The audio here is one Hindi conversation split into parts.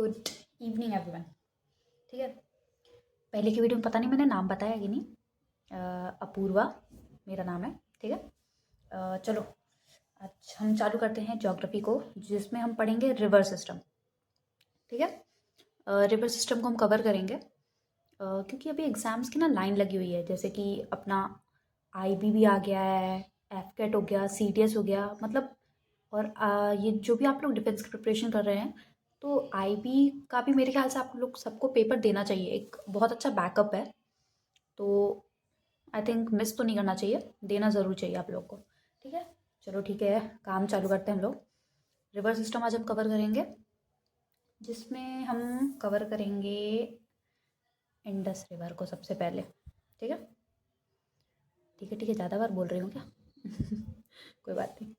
Good evening everyone. ठीक है, पहले की वीडियो में पता नहीं मैंने नाम बताया कि नहीं। अपूर्वा मेरा नाम है। ठीक है, चलो आज हम चालू करते हैं ज्योग्राफी को, जिसमें हम पढ़ेंगे रिवर सिस्टम। ठीक है, रिवर सिस्टम को हम कवर करेंगे क्योंकि अभी एग्ज़ाम्स की ना लाइन लगी हुई है। जैसे कि अपना आईबी भी आ गया है, एफ कैट हो गया, सी डी एस हो गया, मतलब और ये जो भी आप लोग डिफेंस की प्रिपरेशन कर रहे हैं, तो आईबी का भी मेरे ख्याल से आप लोग सबको पेपर देना चाहिए। एक बहुत अच्छा बैकअप है, तो आई थिंक मिस तो नहीं करना चाहिए, देना ज़रूर चाहिए आप लोग को। ठीक है, चलो ठीक है, काम चालू करते हैं हम लोग। रिवर सिस्टम आज हम कवर करेंगे, जिसमें हम कवर करेंगे इंडस रिवर को सबसे पहले। ठीक है ठीक है ठीक है, ज़्यादा बार बोल रही हूँ क्या? कोई बात नहीं।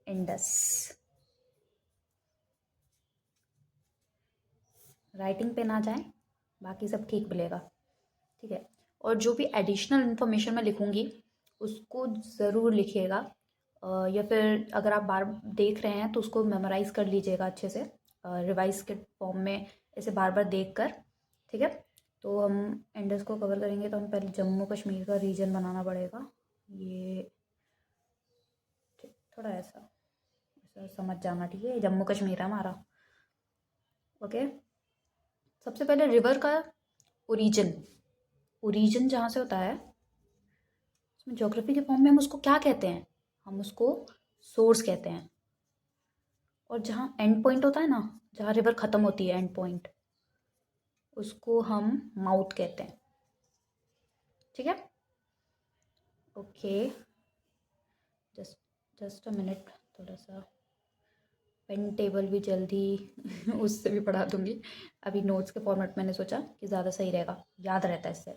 इंडस, राइटिंग पे ना जाए, बाकी सब ठीक मिलेगा। ठीक है, और जो भी एडिशनल इन्फॉर्मेशन मैं लिखूँगी उसको ज़रूर लिखिएगा, या फिर अगर आप बार देख रहे हैं तो उसको मेमोराइज़ कर लीजिएगा अच्छे से, रिवाइज के फॉर्म में ऐसे बार बार देख कर। ठीक है, तो हम इंडस को कवर करेंगे तो हम पहले जम्मू कश्मीर का रीजन बनाना पड़ेगा। ये थोड़ा ऐसा ऐसा समझ जाना, ठीक है, ये जम्मू कश्मीर है हमारा। ओके, सबसे पहले रिवर का ओरिजिन, ओरिजिन जहाँ से होता है उसमें ज्योग्राफी के फॉर्म में हम उसको क्या कहते हैं? हम उसको सोर्स कहते हैं। और जहाँ एंड पॉइंट होता है ना, जहाँ रिवर ख़त्म होती है एंड पॉइंट, उसको हम माउथ कहते हैं। ठीक है, okay, just just a minute, थोड़ा सा पेन टेबल भी जल्दी उससे भी पढ़ा दूंगी। अभी नोट्स के फॉर्मेट मैंने सोचा कि ज़्यादा सही रहेगा, याद रहता है इससे।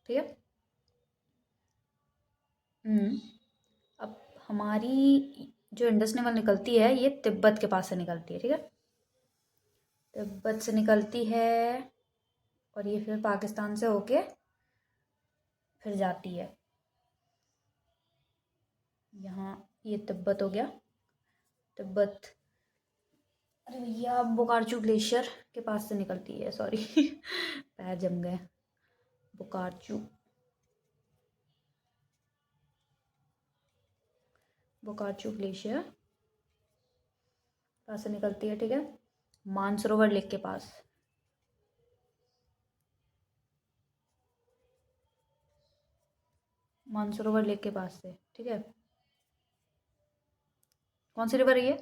ठीक है, अब हमारी जो इंडस नहर निकलती है ये तिब्बत के पास से निकलती है। ठीक है, तिब्बत से निकलती है और ये फिर पाकिस्तान से होके फिर जाती है यहाँ। ये तिब्बत हो गया, तिब्बत। अरे भैया, बोकार्चू ग्लेशियर के पास से निकलती है, सॉरी पैर जम गए। बोकार्चू, बोकार्चू ग्लेशियर पास से निकलती है। ठीक है, मानसरोवर लेक के पास, मानसरोवर लेक के पास से। ठीक है, कौन सी रिवर है ये?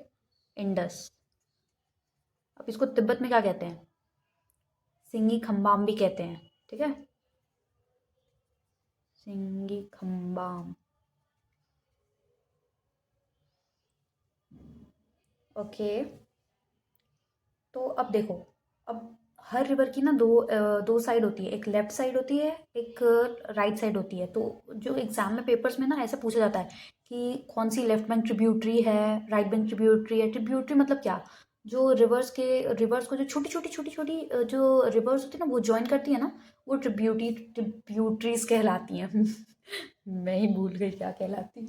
इंडस। अब इसको तिब्बत में क्या कहते हैं? सिंगी खम्बाम भी कहते हैं। ठीक है, सिंगी खम्बाम। ओके, तो अब देखो, अब हर रिवर की ना दो साइड होती है, एक लेफ्ट साइड होती है, एक राइट साइड होती है। तो जो एग्जाम में पेपर्स में ना ऐसे पूछा जाता है कि कौन सी लेफ्ट बैंक ट्रिब्यूटरी है, राइट बैंक ट्रिब्यूटरी है। ट्रिब्यूटरी मतलब क्या? जो रिवर्स को जो छोटी छोटी जो रिवर्स होती है ना वो ज्वाइन करती है ना, वो ट्रिब्यूटरीज कहलाती हैं। मैं ही भूल गई क्या कहलाती है।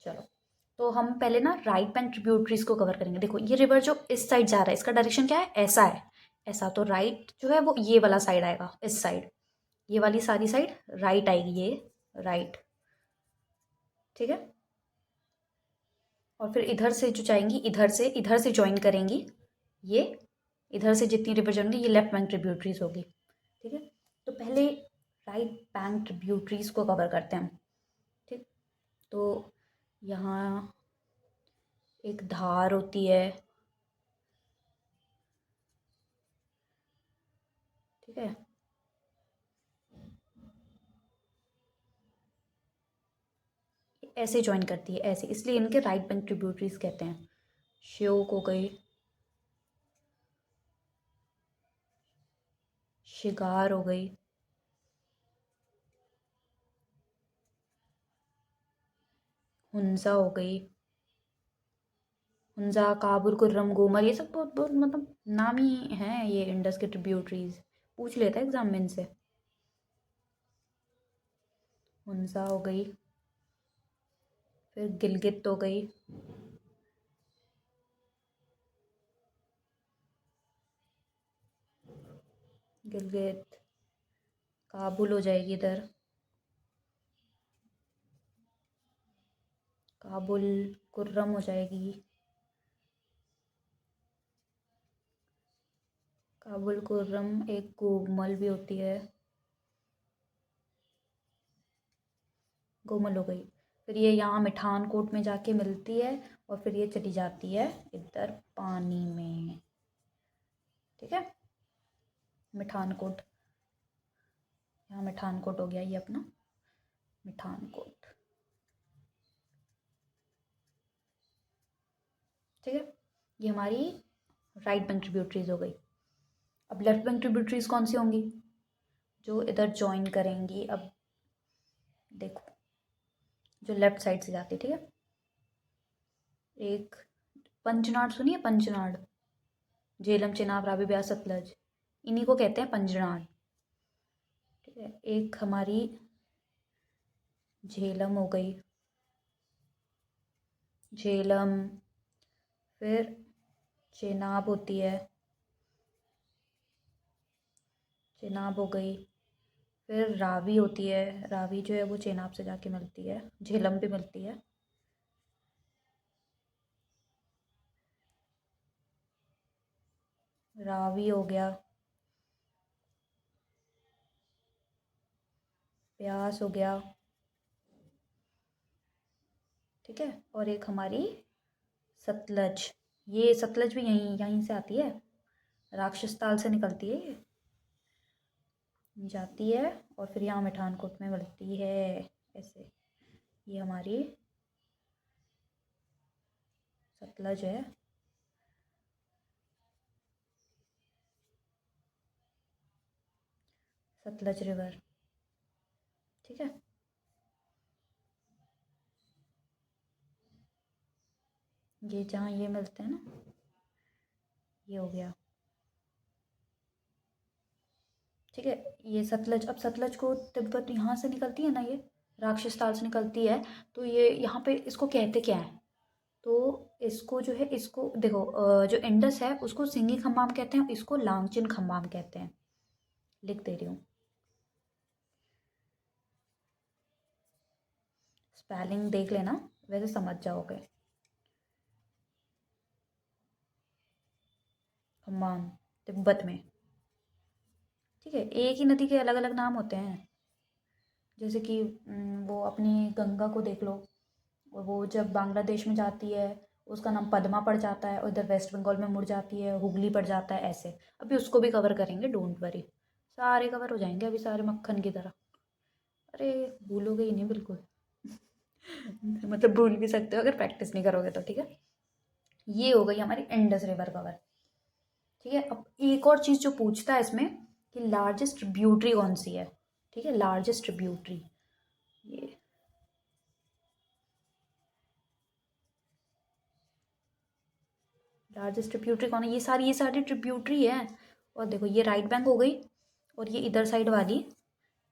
चलो, तो हम पहले ना राइट बैंक ट्रिब्यूटरीज को कवर करेंगे। देखो, ये रिवर जो इस साइड जा रहा है, इसका डायरेक्शन क्या है? ऐसा है, ऐसा। तो राइट जो है वो ये वाला साइड आएगा, इस साइड, ये वाली सारी साइड राइट आएगी, ये राइट। ठीक है, और फिर इधर से जो जाएंगी, इधर से ज्वाइन करेंगी ये, इधर से जितनी रिवर जाएंगी ये लेफ्ट बैंक ट्रिब्यूटरीज होगी। ठीक है, तो पहले राइट बैंक ट्रिब्यूटरीज को कवर करते हैं हम। ठीक, तो यहाँ एक धार होती है। ठीक है, ऐसे ज्वाइन करती है, ऐसे, इसलिए इनके राइट बैंक ट्रिब्यूटरीज कहते हैं। श्योक हो गई, शिगार हो गई, हुंजा हो गई, हुंजा, काबुर, कुर्रम, गोमर, ये सब बहुत बहुत मतलब नामी हैं ये इंडस के ट्रिब्यूटरीज, पूछ लेता है एग्जाम में इनसे। हुंजा हो गई, फिर गिलगित हो गई, गिलगित, काबुल हो जाएगी इधर, काबुल, कुर्रम हो जाएगी, काबुल कुर्रम, एक कोमल भी होती है, कोमल हो गई। फिर ये यहाँ मिठानकोट में जाके मिलती है और फिर ये चली जाती है इधर पानी में, ठीक है। मिठानकोट, यहाँ मिठानकोट हो गया ये अपना मिठानकोट, ठीक है। ये हमारी राइट बैंक ट्रिब्यूटरीज हो गई। अब लेफ्ट बैंक ट्रिब्यूटरीज कौन सी होंगी? जो इधर ज्वाइन करेंगी। अब देखो, जो लेफ्ट साइड से जाती है, ठीक है। एक पंचनाड सुनिए, पंचनाड, झेलम, चेनाब, रावी, ब्यास, सतलज, इन्हीं को कहते हैं पंचनाड, ठीक है। एक हमारी झेलम हो गई, झेलम, फिर चेनाब होती है, चेनाब हो गई। फिर रावी होती है, रावी जो है वो चेनाब से जाके मिलती है, झेलम भी मिलती है। रावी हो गया, ब्यास हो गया, ठीक है। और एक हमारी सतलज, ये सतलज भी यहीं यहीं से आती है, राक्षस ताल से निकलती है ये, जाती है और फिर यहाँ मिठानकोट में मिलती है ऐसे। ये हमारी सतलज है, सतलज रिवर, ठीक है। ये जहाँ ये मिलते हैं ना, ये हो गया, ठीक है। ये सतलज, अब सतलज को तिब्बत यहाँ से निकलती है ना, ये राक्षस ताल से निकलती है, तो ये यहाँ पे इसको कहते क्या है? तो इसको जो है, इसको देखो, जो इंडस है उसको सिंगी खम्बाम कहते हैं, इसको लांगचिन खम्बाम कहते हैं। लिख दे रही हूँ, स्पेलिंग देख लेना, वैसे समझ जाओगे। खम्बाम तिब्बत में, ठीक है। एक ही नदी के अलग अलग नाम होते हैं, जैसे कि वो अपनी गंगा को देख लो, और वो जब बांग्लादेश में जाती है उसका नाम पद्मा पड़ जाता है, और इधर वेस्ट बंगाल में मुड़ जाती है हुगली पड़ जाता है, ऐसे। अभी उसको भी कवर करेंगे, डोंट वरी, सारे कवर हो जाएंगे अभी, सारे मक्खन की तरह। अरे भूलोगे ही नहीं बिल्कुल। मतलब भूल भी सकते हो अगर प्रैक्टिस नहीं करोगे तो, ठीक है। ये हो गई हमारी इंडस रिवर कवर, ठीक है। अब एक और चीज़ जो पूछता है इसमें कि लार्जेस्ट ट्रिब्यूटरी कौन सी है, ठीक है, लार्जेस्ट ट्रिब्यूटरी, ये लार्जेस्ट ट्रिब्यूटरी कौन है? ये सारी ट्रिब्यूटरी है। और देखो, ये राइट बैंक हो गई, और ये इधर साइड वाली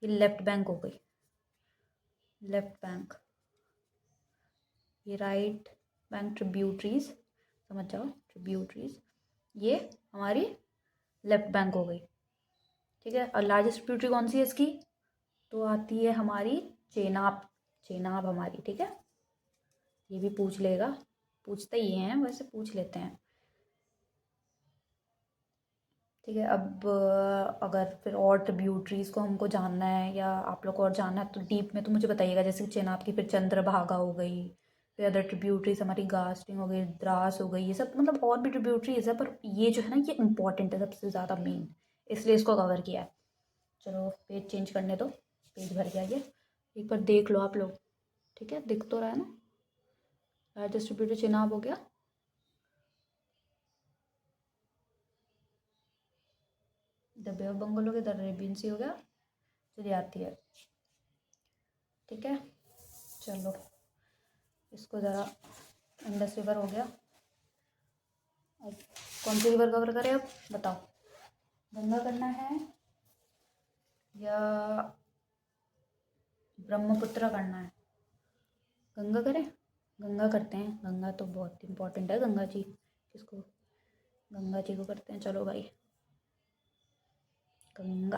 ये लेफ्ट बैंक हो गई, लेफ्ट बैंक, ये राइट बैंक ट्रिब्यूटरीज, समझ जाओ, ट्रिब्यूटरीज, ये हमारी लेफ्ट बैंक हो गई, ठीक है। और लार्जेस्ट ट्रिब्यूटरी कौन सी है इसकी? तो आती है हमारी चेनाब, चेनाब हमारी, ठीक है। ये भी पूछ लेगा, पूछते ही हैं वैसे, पूछ लेते हैं, ठीक है। अब अगर फिर और ट्रिब्यूटरीज़ को हमको जानना है, या आप लोग को और जानना है तो डीप में तो मुझे बताइएगा। जैसे चेनाब की फिर चंद्रभागा हो गई, फिर अदर ट्रिब्यूटरीज हमारी गास्टिंग हो गई, द्रास हो गई, ये सब मतलब और भी ट्रिब्यूटरीज है, पर ये जो है ना ये इंपॉर्टेंट है, सबसे ज़्यादा मेन, इसलिए इसको कवर किया है। चलो पेज चेंज करने दो, पेज भर गया ये, एक बार देख लो आप लोग, ठीक है। दिख तो रहा है ना, लार्जेस्ट ट्रिब्यूटरी चेनाब हो गया, द बे ऑफ बंगाल हो गया, द अरेबियन सी हो गया, चलिए आती है, ठीक है। चलो इसको ज़रा, इंडस रिवर हो गया, अब कौन सी रिवर कवर करें अब बताओ? गंगा करना है या ब्रह्मपुत्र करना है? गंगा करें, गंगा करते हैं, गंगा तो बहुत इंपॉर्टेंट है, गंगा जी, किसको, गंगा जी को करते हैं, चलो भाई गंगा,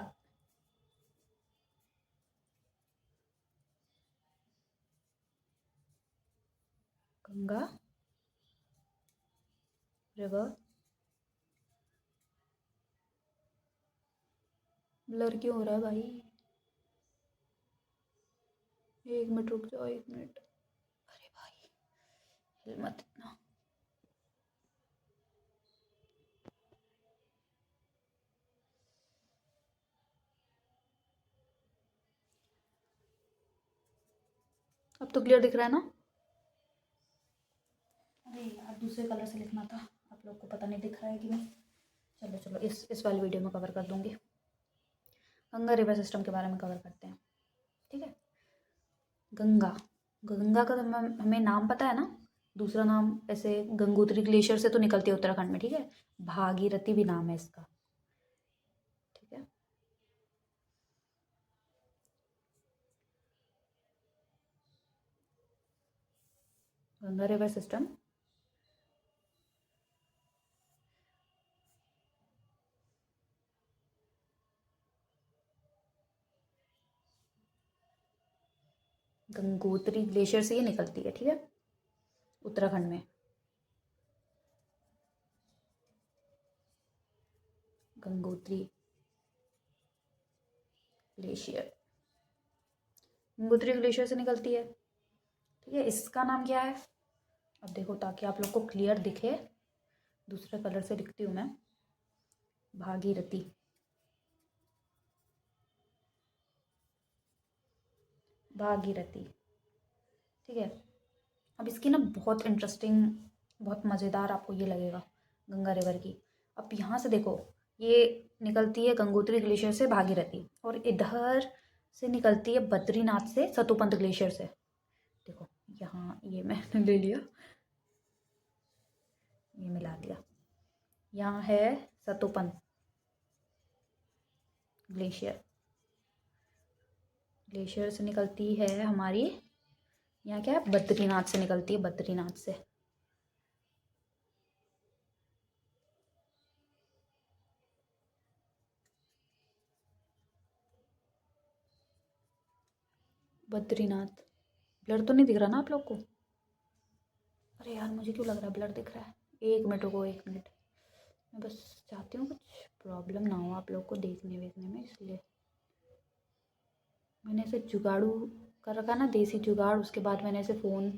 गंगा रिवर। ब्लर क्यों हो रहा है भाई? 1 मिनट रुक जाओ, 1 मिनट। अरे भाई हिल मत इतना। अब तो क्लियर दिख रहा है ना? अरे यार दूसरे कलर से लिखना था, आप लोग को पता नहीं दिख रहा है कि नहीं। चलो चलो इस वाली वीडियो में कवर कर दूंगी। गंगा रिवर सिस्टम के बारे में कवर करते हैं, ठीक है। गंगा, गंगा का तो हमें नाम पता है ना। दूसरा नाम ऐसे गंगोत्री ग्लेशियर से तो निकलती है उत्तराखंड में, ठीक है। भागीरथी भी नाम है इसका, ठीक है। Ganga river system Gangotri glacier से ही निकलती है, ठीक है, उत्तराखंड में। गंगोत्री ग्लेशियर, गंगोत्री ग्लेशियर से निकलती है, ठीक है। इसका नाम क्या है? अब देखो ताकि आप लोग को क्लियर दिखे, दूसरे कलर से लिखती हूँ मैं। भागीरथी, भागीरथी, ठीक है। अब इसकी ना बहुत इंटरेस्टिंग, बहुत मज़ेदार आपको ये लगेगा गंगा रिवर की। अब यहाँ से देखो, ये निकलती है गंगोत्री ग्लेशियर से भागीरथी, और इधर से निकलती है बद्रीनाथ से सतोपंत ग्लेशियर से। देखो यहाँ ये मैंने ले लिया, ये मिला दिया। यहाँ है सतोपंत ग्लेशियर, ग्लेशियर से निकलती है हमारी, यहाँ क्या है, बद्रीनाथ से निकलती है, बद्रीनाथ से। बद्रीनाथ, ब्लर तो नहीं दिख रहा ना आप लोग को? अरे यार मुझे क्यों लग रहा है ब्लर दिख रहा है? 1 मिनट रुको, 1 मिनट। मैं बस चाहती हूँ कुछ प्रॉब्लम ना हो आप लोग को देखने वेखने में, इसलिए मैंने ऐसे जुगाड़ू कर रखा ना, देसी जुगाड़। उसके बाद मैंने ऐसे फ़ोन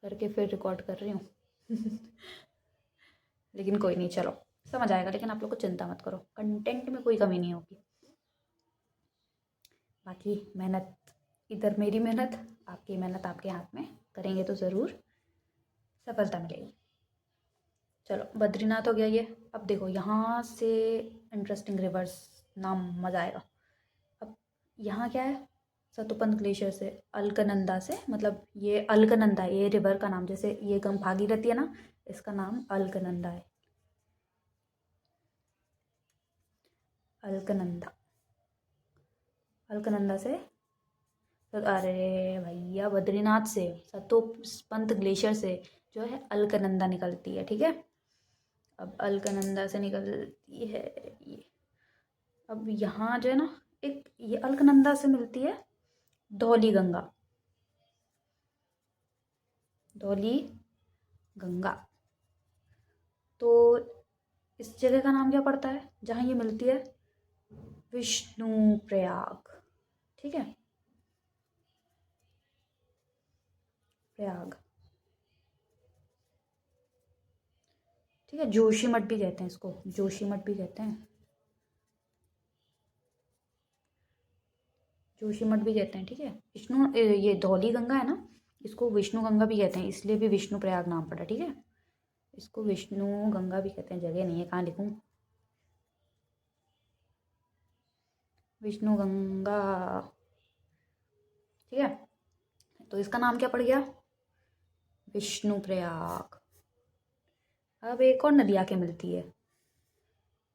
करके फिर रिकॉर्ड कर रही हूँ। लेकिन कोई नहीं, चलो समझ आएगा। लेकिन आप लोग को चिंता मत करो, कंटेंट में कोई कमी नहीं होगी। बाकी मेहनत, इधर मेरी मेहनत, आपकी मेहनत आपके हाथ में, करेंगे तो ज़रूर सफलता मिलेगी। चलो बद्रीनाथ हो गया ये। अब देखो यहाँ से इंटरेस्टिंग रिवर्स, नाम मज़ा आएगा। अब यहाँ क्या है, सतोपंत ग्लेशियर से, अलकनंदा से, मतलब ये अलकनंदा है ये रिवर का नाम। जैसे ये गंगा भागीरथी है ना, इसका नाम अलकनंदा है, अलकनंदा। अलकनंदा से तो, अरे भैया बद्रीनाथ से, सतोपंत ग्लेशियर से जो है अलकनंदा निकलती है, ठीक है। अब अलकनंदा से निकलती है ये। अब यहाँ जो है ना, एक ये अलकनंदा से मिलती है धौली गंगा, धौली गंगा। तो इस जगह का नाम क्या पड़ता है जहाँ ये मिलती है? विष्णु प्रयाग, ठीक है, प्रयाग, ठीक है। जोशीमठ भी कहते हैं इसको, जोशीमठ भी कहते हैं, जोशीमठ भी कहते हैं, ठीक है। विष्णु ये धौली गंगा है ना, इसको विष्णु गंगा भी कहते हैं, इसलिए भी विष्णु प्रयाग नाम पड़ा, ठीक है। इसको विष्णु गंगा भी कहते हैं, जगह नहीं है कहाँ लिखूँ, विष्णु गंगा, ठीक है। तो इसका नाम क्या पड़ गया? विष्णु प्रयाग। अब एक और नदी आके मिलती है,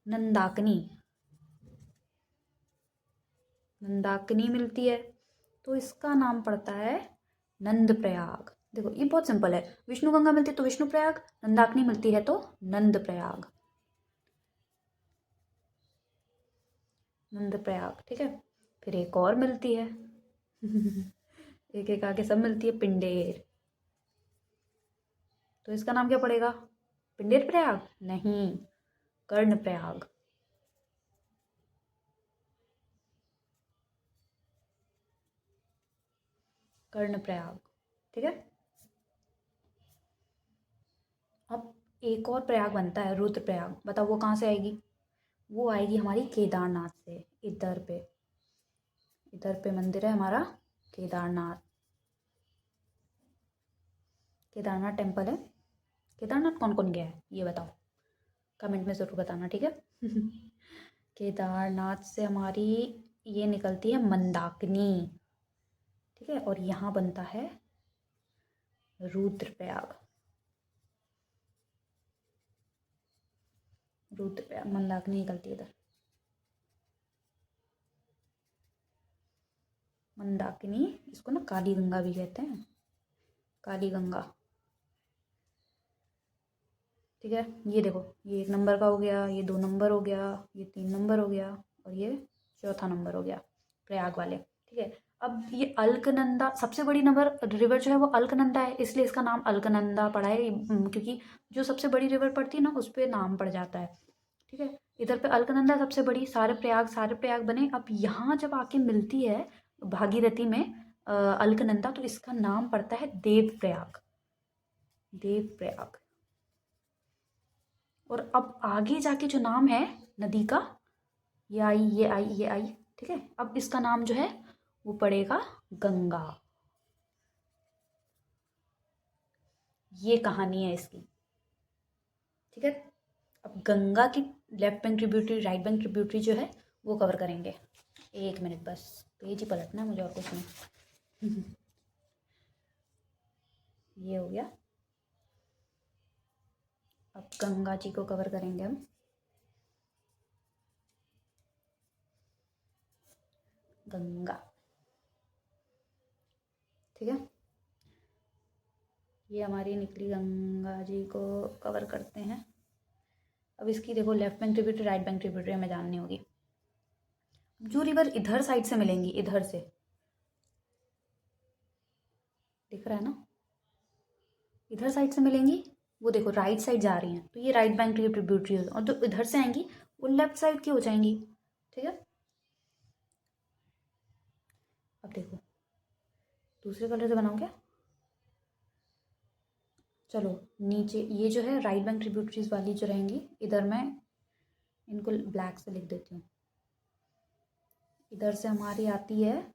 नंदाकिनी, नंदाकिनी मिलती है, तो इसका नाम पड़ता है नंद प्रयाग। देखो ये बहुत सिंपल है, विष्णु गंगा मिलती है तो विष्णु प्रयाग, नंदाकिनी मिलती है तो नंद प्रयाग। नंदप्रयाग, ठीक है। फिर एक और मिलती है एक एक आके सब मिलती है, पिंडेर। तो इसका नाम क्या पड़ेगा? पिंडेर प्रयाग नहीं, कर्णप्रयाग। कर्णप्रयाग, ठीक है। अब एक और प्रयाग बनता है, रुद्रप्रयाग। बताओ वो कहाँ से आएगी? वो आएगी हमारी केदारनाथ से। इधर पे मंदिर है हमारा केदारनाथ। केदारनाथ टेम्पल है। केदारनाथ कौन कौन गया है ये बताओ, कमेंट में ज़रूर बताना, ठीक है केदारनाथ से हमारी ये निकलती है मंदाकिनी, ठीक है। और यहाँ बनता है रुद्रप्रयाग। रुद्रप्रयाग, मंदाकिनी निकलती है इधर। मंदाकिनी, इसको ना काली गंगा भी कहते हैं, काली गंगा, ठीक है। ये देखो, ये 1 नंबर का हो गया, ये 2 नंबर हो गया, ये 3 नंबर हो गया, और ये चौथा नंबर हो गया, प्रयाग वाले, ठीक है। अब ये अलकनंदा सबसे बड़ी नंबर रिवर जो है वो अलकनंदा है, इसलिए इसका नाम अलकनंदा पड़ा है। क्योंकि जो सबसे बड़ी रिवर पड़ती है ना उस पर नाम पड़ जाता है, ठीक है। इधर पे अलकनंदा सबसे बड़ी, सारे प्रयाग बने। अब यहाँ जब आके मिलती है भागीरथी में अलकनंदा, तो इसका नाम पड़ता है देवप्रयाग। देवप्रयाग। और अब आगे जाके जो नाम है नदी का, ये आई, ये आई, ये आई, ठीक है। अब इसका नाम जो है वो पड़ेगा गंगा। ये कहानी है इसकी, ठीक है। अब गंगा की left bank tributary, right bank tributary जो है वो कवर करेंगे। 1 मिनट बस, पेज ही पलटना है मुझे और कुछ नहीं ये हो गया। अब गंगा जी को कवर करेंगे हम। गंगा, ठीक है। ये हमारी निकली, गंगा जी को कवर करते हैं। अब इसकी देखो left bank tributary, right bank tributary हमें जाननी होगी। जो रिवर इधर साइड से मिलेंगी, इधर से दिख रहा है ना, इधर साइड से मिलेंगी, वो देखो राइट साइड जा रही हैं, तो ये राइट बैंक की ट्रिब्यूटरी है। और जो इधर से आएंगी वो लेफ्ट साइड की हो जाएंगी, ठीक है। अब देखो दूसरे कलर से बनाऊं क्या? चलो नीचे ये जो है राइट बैंक ट्रिब्यूटरीज वाली जो रहेंगी, इधर मैं इनको ब्लैक से लिख देती हूँ। इधर से हमारी आती है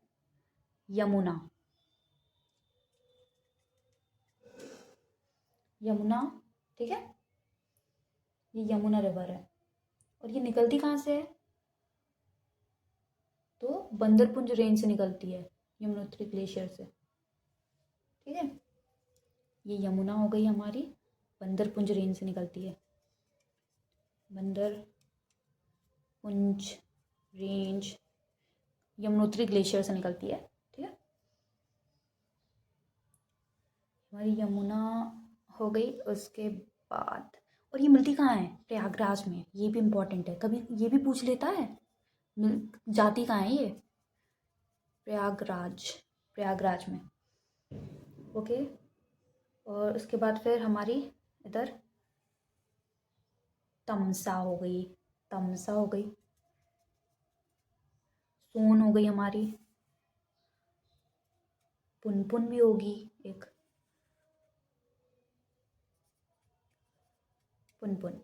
यमुना। यमुना, ठीक है। ये यमुना रिवर है। और ये निकलती कहाँ से है? तो बंदरपुंज रेंज से निकलती है, यमुनोत्री ग्लेशियर से, ठीक है। ये यमुना हो गई हमारी, बंदरपुंज रेंज से निकलती है। बंदरपुंज रेंज यमुनोत्री ग्लेशियर से निकलती है, ठीक है। हमारी यमुना हो गई। उसके बाद, और ये मिलती कहाँ है? प्रयागराज में। ये भी इम्पोर्टेंट है, कभी ये भी पूछ लेता है जाती कहाँ है ये? प्रयागराज, प्रयागराज में, ओके। और उसके बाद फिर हमारी इधर तमसा हो गई, तमसा हो गई, सोन हो गई हमारी, पुनपुन भी होगी एक, पुनपुन।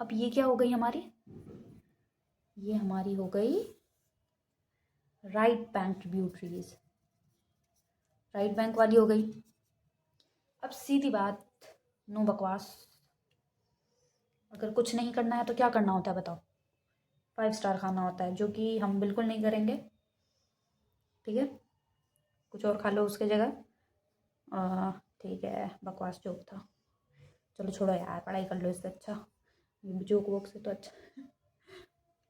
अब ये क्या हो गई हमारी? ये हमारी हो गई right bank tributaries, right bank वाली हो गई। अब सीधी बात, नो बकवास, अगर कुछ नहीं करना है तो क्या करना होता है बताओ? 5 स्टार खाना होता है, जो कि हम बिल्कुल नहीं करेंगे, ठीक है। कुछ और खा लो उसके जगह। ठीक है, बकवास जोक था, चलो छोड़ो यार, पढ़ाई कर लो इससे अच्छा, ये जोक वोक से तो अच्छा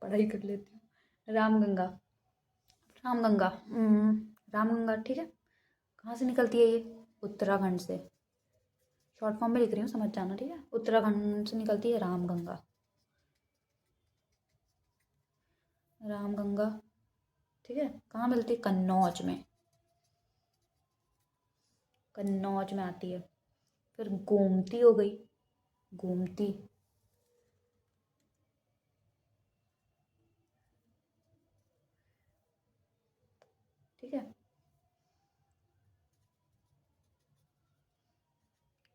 पढ़ाई कर लेती हूँ। रामगंगा, रामगंगा, रामगंगा, ठीक है। कहाँ से निकलती है ये? उत्तराखंड से। शॉर्ट फॉर्म में लिख रही हूँ, समझ जाना, ठीक है। उत्तराखंड से निकलती है रामगंगा। रामगंगा, ठीक है। कहाँ मिलती है? कन्नौज में, कन्नौज में आती है। फिर गोमती हो गई, गोमती, ठीक है।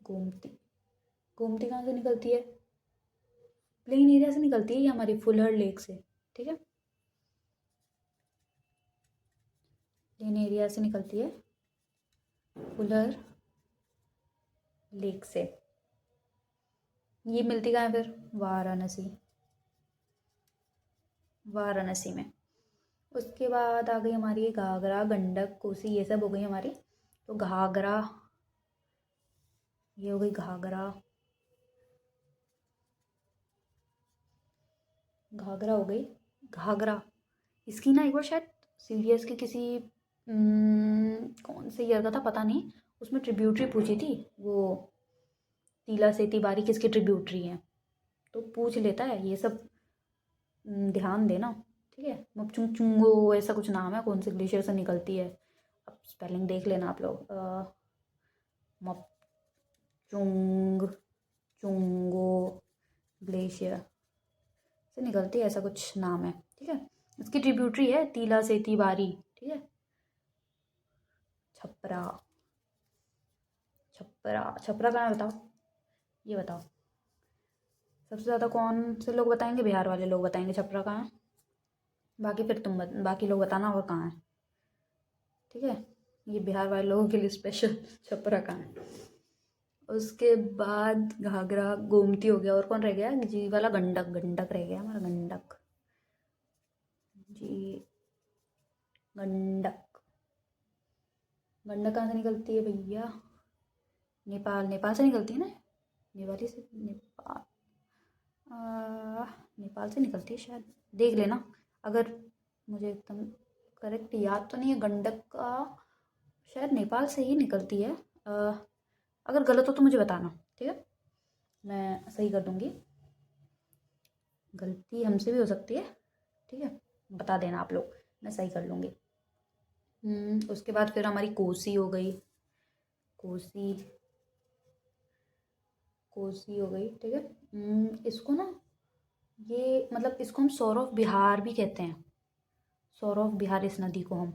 गोमती, गोमती कहाँ से निकलती है? प्लेन एरिया से निकलती है, ये हमारी फुलहर लेक से, ठीक है। प्लेन एरिया से निकलती है, फुलहर लेक से। ये मिलती कहाँ है फिर? वाराणसी, वाराणसी में। उसके बाद आ गई हमारी घाघरा, गंडक, कोसी, ये सब हो गई हमारी। तो घाघरा, ये हो गई घाघरा, घाघरा हो गई। घाघरा, इसकी ना एक बार शायद सीडीएस के किसी कौन से ईयर का था पता नहीं, उसमें ट्रिब्यूटरी पूछी थी वो, तीला सेती बारी किसकी ट्रिब्यूटरी है, तो पूछ लेता है ये सब। ध्यान देना, ठीक है। मपचुंगो ऐसा कुछ नाम है, कौन से ग्लेशियर से निकलती है, अब स्पेलिंग देख लेना आप लोग। मपचुंग चुंगो ग्लेशियर से निकलती है, ऐसा कुछ नाम है, ठीक है। इसकी ट्रिब्यूटरी है तीला सेती बारी, ठीक है। छपरा, छपरा, छपरा कहाँ है बताओ, ये बताओ। सबसे ज़्यादा कौन से लोग बताएंगे? बिहार वाले लोग बताएंगे छपरा कहाँ है। बाकी फिर बाकी लोग बताना और कहाँ है, ठीक है। ये बिहार वाले लोगों के लिए स्पेशल, छपरा कहाँ है। उसके बाद घाघरा, गोमती हो गया, और कौन रह गया? जी वाला गंडक, गंडक रह गया हमारा, गंडक, जी गंडक। गंडक कहाँ से निकलती है भैया? नेपाल, नेपाल से निकलती है ना, नेपाली से, नेपाल, नेपाल से निकलती है शायद, देख लेना। अगर मुझे एकदम करेक्ट याद तो नहीं है, गंडक का शायद नेपाल से ही निकलती है। अगर गलत हो तो मुझे बताना, ठीक है, मैं सही कर दूँगी। गलती हमसे भी हो सकती है, ठीक है, बता देना आप लोग, मैं सही कर लूँगी। उसके बाद फिर हमारी कोसी हो गई, कोसी, कोसी हो गई, ठीक है। इसको ना, ये मतलब इसको हम सौर ऑफ बिहार भी कहते हैं, सौर ऑफ बिहार, इस नदी को हम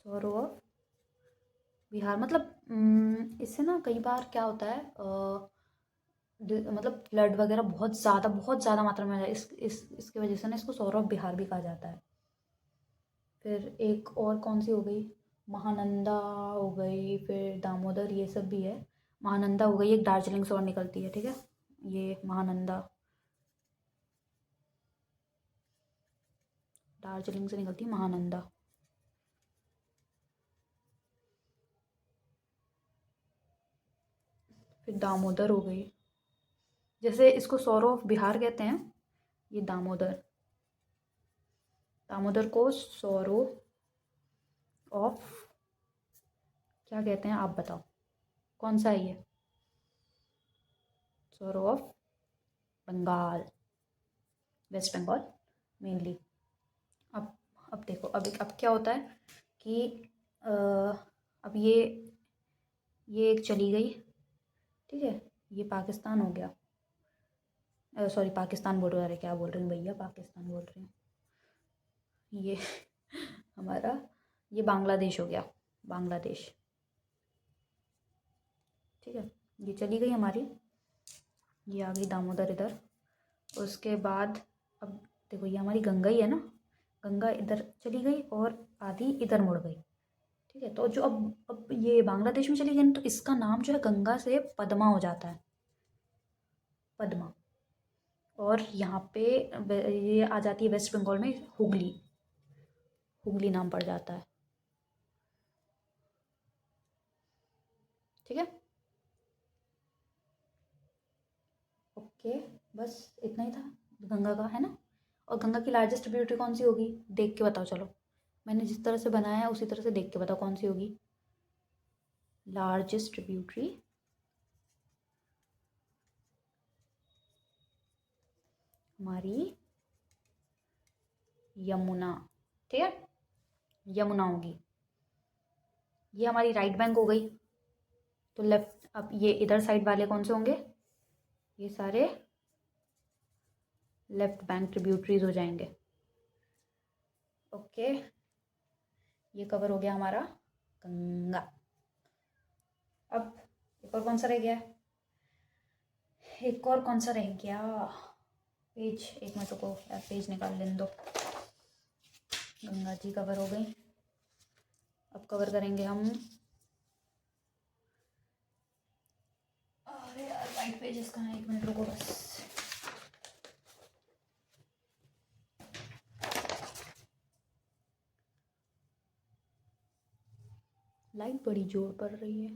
सौर ऑफ बिहार, मतलब इससे ना कई बार क्या होता है, मतलब फ्लड वगैरह बहुत ज़्यादा मात्रा में आ जाए, इसकी वजह से ना इसको सौर ऑफ बिहार भी कहा जाता है। फिर एक और कौन सी हो गई? महानंदा हो गई, फिर दामोदर, ये सब भी है। महानंदा हो गई, एक दार्जिलिंग से और निकलती है, ठीक है, ये महानंदा दार्जिलिंग से निकलती है, महानंदा। फिर दामोदर हो गई, जैसे इसको सौरो ऑफ बिहार कहते हैं, ये दामोदर, दामोदर को सौरो ऑफ क्या कहते हैं आप बताओ, कौन सा है ये? Sorrow of Bengal, west Bengal mainly. अब अब देखो, अब क्या होता है कि अ, अब ये एक चली गई, ठीक है, ये पाकिस्तान हो गया, सॉरी पाकिस्तान बोल रही हूँ, अरे क्या बोल रही हूँ भैया, पाकिस्तान बोल रही हूँ। ये हमारा, ये बांग्लादेश हो गया, बांग्लादेश, ठीक है। ये चली गई हमारी, ये आ गई दामोदर इधर। उसके बाद अब देखो, ये हमारी गंगा ही है ना, गंगा इधर चली गई और आधी इधर मुड़ गई, ठीक है। तो जो अब ये बांग्लादेश में चली गई ना, तो इसका नाम जो है गंगा से पद्मा हो जाता है, पद्मा। और यहाँ पे ये आ जाती है वेस्ट बंगाल में, हुगली, हुगली नाम पड़ जाता है, ठीक है। ओके, बस इतना ही था गंगा का, है ना। और गंगा की लार्जेस्ट ट्रिब्यूटरी कौन सी होगी, देख के बताओ चलो, मैंने जिस तरह से बनाया है उसी तरह से देख के बताओ कौन सी होगी लार्जेस्ट ट्रिब्यूटरी हमारी, यमुना, ठीक है, यमुना होगी। ये हमारी राइट बैंक हो गई। तो लेफ्ट, अब ये इधर साइड वाले कौन से होंगे? ये सारे लेफ्ट बैंक ट्रिब्यूटरीज हो जाएंगे। ओके, ये कवर हो गया हमारा गंगा। अब एक और कौन सा रह गया? एक और कौन सा रह गया? पेज, एक मिनट को यार, पेज निकाल लेने दो। गंगा जी कवर हो गई। अब कवर करेंगे हम, अरे यार वाइट पेजेस कहाँ है? एक मिनट रुको बस। लाइट बड़ी जोर पड़ रही है,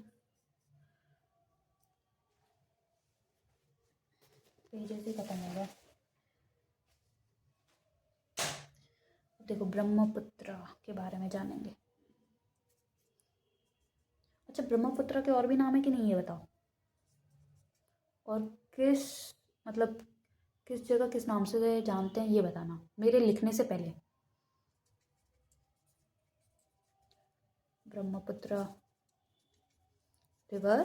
पेज ऐसे खत्म होगा। देखो, ब्रह्मपुत्र के बारे में जानेंगे। अच्छा, ब्रह्मपुत्र के और भी नाम है कि नहीं, ये बताओ। और किस, मतलब किस जगह किस नाम से जानते हैं, ये बताना मेरे लिखने से पहले। ब्रह्मपुत्र रिवर,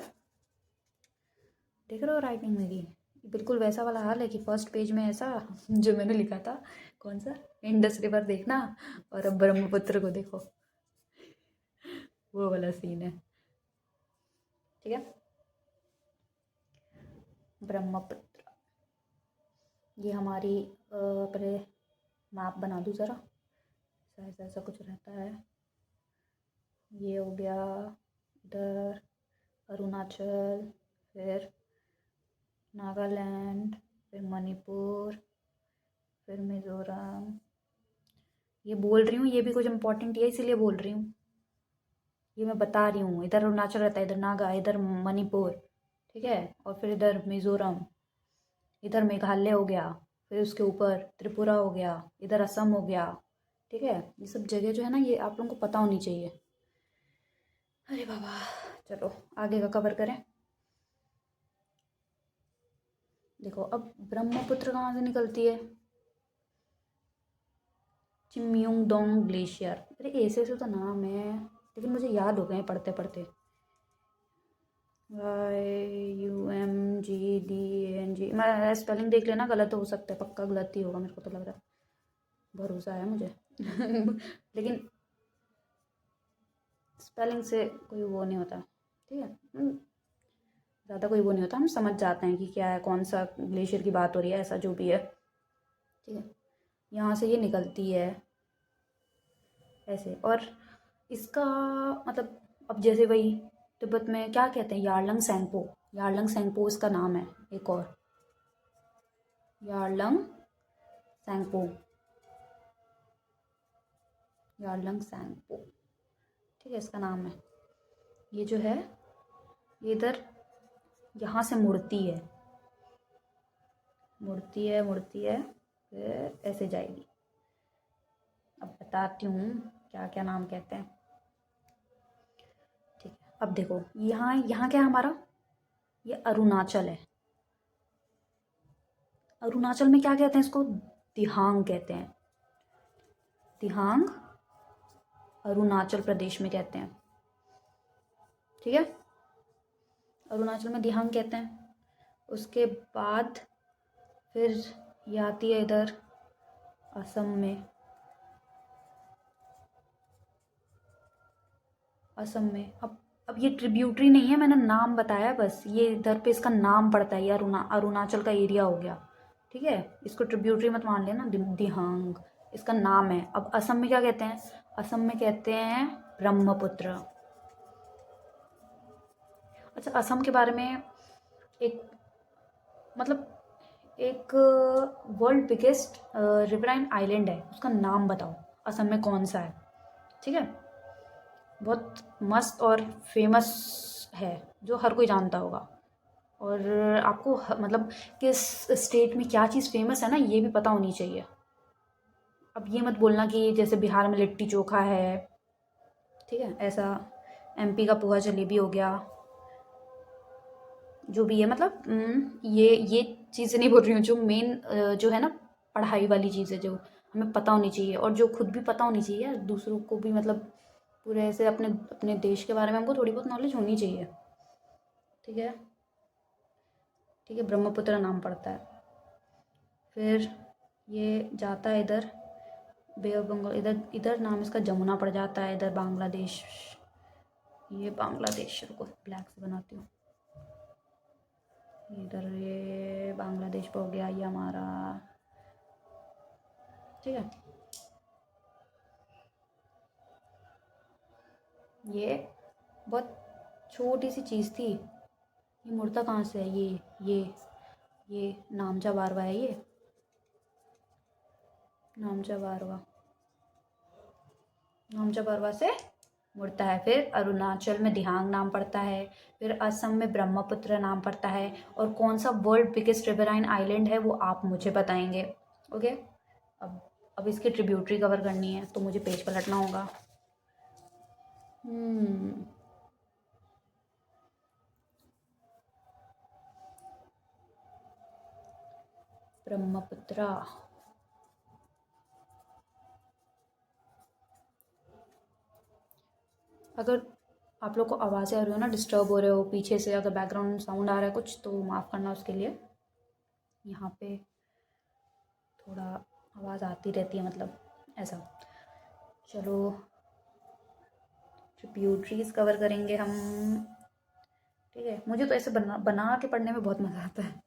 देख रहे हो राइटिंग मेरी? बिल्कुल वैसा वाला हाल है कि फर्स्ट पेज में ऐसा जो मैंने लिखा था, कौन सा, इंडस रिवर देखना, और अब ब्रह्मपुत्र को देखो, वो वाला सीन है। ठीक है, ब्रह्मपुत्र, ये हमारी पहले मैप बना दूँ ज़रा, ऐसा ऐसा कुछ रहता है। ये हो गया इधर अरुणाचल, फिर नागालैंड, फिर मणिपुर, फिर मिज़ोरम। ये बोल रही हूँ, ये भी कुछ इम्पोर्टेंट है इसीलिए बोल रही हूँ, ये मैं बता रही हूँ। इधर अरुणाचल रहता है, इधर नागा, इधर मणिपुर, ठीक है, और फिर इधर मिज़ोरम, इधर मेघालय हो गया, फिर उसके ऊपर त्रिपुरा हो गया, इधर असम हो गया। ठीक है, ये सब जगह जो है ना, ये आप लोगों को पता होनी चाहिए। अरे बाबा, चलो आगे का कवर करें। देखो, अब ब्रह्मपुत्र कहाँ से निकलती है? चिमयुंगडोंग ग्लेशियर। अरे ऐसे ऐसे तो नाम है, लेकिन मुझे याद हो गए पढ़ते पढ़ते। YUMGDANG, मैं स्पेलिंग देख लेना, गलत हो सकता है, पक्का गलत ही होगा, मेरे को तो लग रहा है, भरोसा है मुझे लेकिन स्पेलिंग से कोई वो नहीं होता, ठीक है, ज़्यादा कोई वो नहीं होता, हम समझ जाते हैं कि क्या है, कौन सा ग्लेशियर की बात हो रही है, ऐसा जो भी है। ठीक है, यहाँ से ये निकलती है ऐसे, और इसका मतलब, अब जैसे वही तिब्बत में क्या कहते हैं, यारलंग सेंगपो, यारलंग सेंगपो इसका नाम है। एक और यारलंग सेंगपो, यारलंग सेंगपो, ठीक है, इसका नाम है। ये जो है, ये इधर यहाँ से मुड़ती है, मुड़ती है, मुड़ती है, फिर ऐसे जाएगी। अब बताती हूँ क्या क्या नाम कहते हैं। ठीक है, अब देखो, यहाँ यहाँ क्या है हमारा, ये अरुणाचल है। अरुणाचल में क्या कहते हैं इसको? दिहांग कहते हैं, दिहांग अरुणाचल प्रदेश में कहते हैं। ठीक है, अरुणाचल में दिहांग कहते हैं। उसके बाद फिर ये आती है इधर असम में, असम में। अब ये ट्रिब्यूटरी नहीं है, मैंने नाम बताया बस, ये इधर पे इसका नाम पड़ता है, ये अरुणाचल का एरिया हो गया। ठीक है, इसको ट्रिब्यूटरी मत मान लेना, दिहांग इसका नाम है। अब असम में क्या कहते हैं? असम में कहते हैं ब्रह्मपुत्र। अच्छा, असम के बारे में एक, मतलब एक वर्ल्ड बिगेस्ट रिवराइन आइलैंड है, उसका नाम बताओ, असम में कौन सा है? ठीक है, बहुत मस्त और फेमस है, जो हर कोई जानता होगा। और आपको मतलब किस स्टेट में क्या चीज़ फेमस है ना, ये भी पता होनी चाहिए। अब ये मत बोलना कि जैसे बिहार में लिट्टी चोखा है, ठीक है, ऐसा MP का पोहा जलेबी हो गया, जो भी है, मतलब ये चीज़ें नहीं बोल रही हूँ, जो मेन जो है ना, पढ़ाई वाली चीज़ें जो हमें पता होनी चाहिए, और जो खुद भी पता होनी चाहिए, दूसरों को भी मतलब पूरे ऐसे अपने अपने देश के बारे में हमको थोड़ी बहुत नॉलेज होनी चाहिए। ठीक है, ठीक है, ब्रह्मपुत्र नाम पड़ता है। फिर ये जाता है इधर बे ऑफ बंगाल, इधर इधर नाम इसका जमुना पड़ जाता है, इधर बांग्लादेश, ये बांग्लादेश, रुको ब्लैक से बनाती हूँ, इधर ये बांग्लादेश हो गया ये हमारा। ठीक है, ये बहुत छोटी सी चीज़ थी, ये मुर्दा कहाँ से है, ये नामचा बारवा है, ये नामचा बारवा, नामचा बारवा से मुड़ता है। फिर अरुणाचल में दिहांग नाम पड़ता है, फिर असम में ब्रह्मपुत्र नाम पड़ता है, और कौन सा वर्ल्ड बिगेस्ट रिवराइन आइलैंड है वो आप मुझे बताएंगे। ओके, अब अब इसकी ट्रिब्यूटरी कवर करनी है तो मुझे पेज पलटना होगा। ब्रह्मपुत्र, अगर आप लोग को आवाज़ें आ रही हो ना, डिस्टर्ब हो रहे हो पीछे से, अगर बैकग्राउंड साउंड आ रहा है कुछ, तो माफ़ करना उसके लिए। यहाँ पे थोड़ा आवाज़ आती रहती है, मतलब ऐसा। चलो, ट्रिब्यूटरीज कवर करेंगे हम। ठीक है, मुझे तो ऐसे बना बना के पढ़ने में बहुत मज़ा आता है,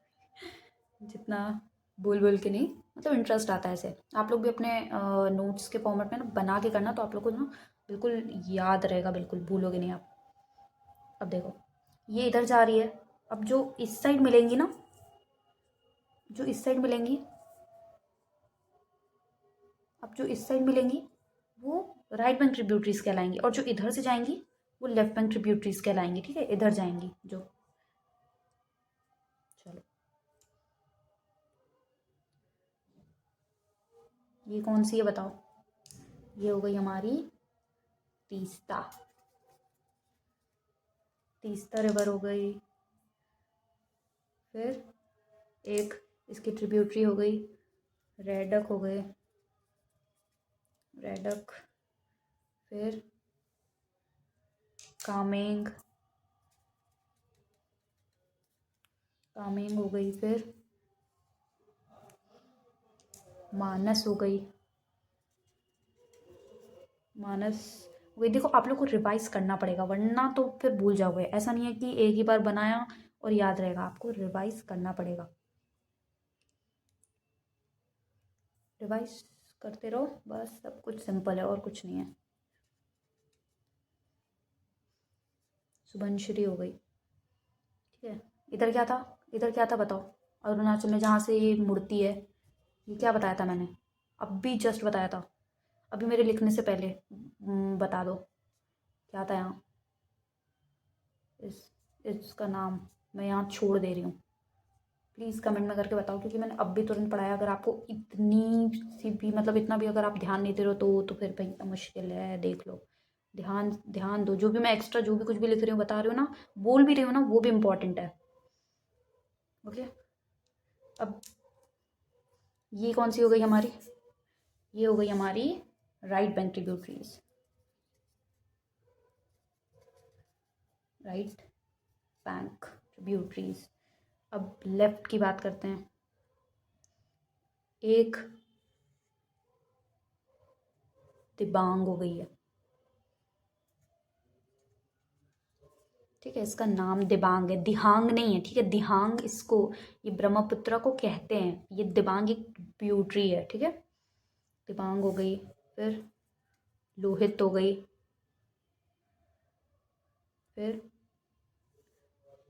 जितना बोल बोल के नहीं, मतलब इंटरेस्ट आता है ऐसे। आप लोग भी अपने नोट्स के फॉर्मेट में ना बना के करना, तो आप लोग को ना बिल्कुल याद रहेगा, बिल्कुल भूलोगे नहीं आप। अब देखो, ये इधर जा रही है, अब जो इस साइड मिलेंगी ना, जो इस साइड मिलेंगी, अब जो इस साइड मिलेंगी वो राइट बैंक ट्रिब्यूटरीज कहलाएंगी, और जो इधर से जाएंगी वो लेफ्ट बैंक ट्रिब्यूटरीज कहलाएंगी। ठीक है, इधर जाएंगी जो। चलो, ये कौन सी है बताओ, ये हो गई हमारी तीस्ता, तीस्ता रिवर हो गई। फिर एक इसकी ट्रिब्यूटरी हो गई रेडक, हो गए रेडक, फिर कामेंग, कामेंग हो गई, फिर मानस हो गई, मानस हो गई। देखो, आप लोग को रिवाइज करना पड़ेगा, वरना तो फिर भूल जाओगे। ऐसा नहीं है कि एक ही बार बनाया और याद रहेगा, आपको रिवाइज करना पड़ेगा। रिवाइज करते रहो बस, सब कुछ सिंपल है और कुछ नहीं है। सुबनश्री हो गई। ठीक है, इधर क्या था, इधर क्या था बताओ, अरुणाचल में जहाँ से ये मुड़ती है, ये क्या बताया था मैंने, अब भी जस्ट बताया था, अभी मेरे लिखने से पहले। बता दो क्या था यहाँ, इस इसका नाम मैं यहाँ छोड़ दे रही हूँ, प्लीज़ कमेंट में करके बताओ, क्योंकि मैंने अब भी तुरंत पढ़ाया। अगर आपको इतनी सी भी, मतलब इतना भी अगर आप ध्यान नहीं दे रहे हो तो फिर भाई मुश्किल है, देख लो। ध्यान ध्यान दो, जो भी मैं एक्स्ट्रा जो भी कुछ भी लिख रही हूँ, बता रही हूँ ना, बोल भी रही हूँ ना, वो भी इम्पोर्टेंट है। ओके, अब ये कौन सी हो गई हमारी, ये हो गई हमारी right bank tributaries, right bank tributaries. अब लेफ्ट की बात करते हैं, एक दिबांग हो गई है। ठीक है, इसका नाम दिबांग है, दिहांग नहीं है। ठीक है, दिहांग इसको, ये ब्रह्मपुत्र को कहते हैं, ये दिबांग एक ट्रिब्यूटरी है। ठीक है, दिबांग हो गई, फिर लोहित हो गई, फिर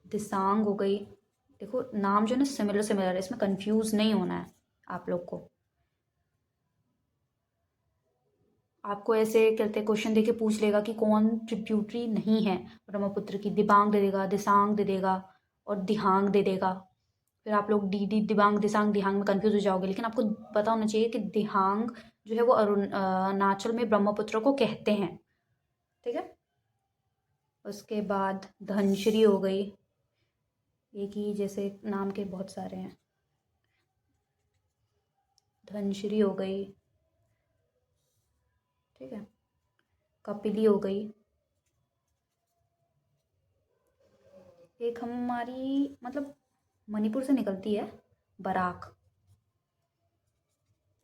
दिसांग हो गई। देखो नाम जो है ना सिमिलर सिमिलर है, इसमें कंफ्यूज नहीं होना है आप लोग को। आपको ऐसे कहते क्वेश्चन देके पूछ लेगा कि कौन ट्रिब्यूटरी नहीं है ब्रह्मपुत्र की, दिबांग दे देगा, दिसांग दे देगा, और दिहांग दे देगा। फिर आप लोग डी डी दिबांग दिसांग दिहांग में कंफ्यूज हो जाओगे, लेकिन आपको पता होना चाहिए कि दिहांग जो है वो अरुणाचल में ब्रह्मपुत्र को कहते हैं। ठीक है, उसके बाद धनश्री हो गई, एक ही जैसे नाम के बहुत सारे हैं। धनश्री हो गई, ठीक है, कपिली हो गई, एक हमारी मतलब मणिपुर से निकलती है, बराक,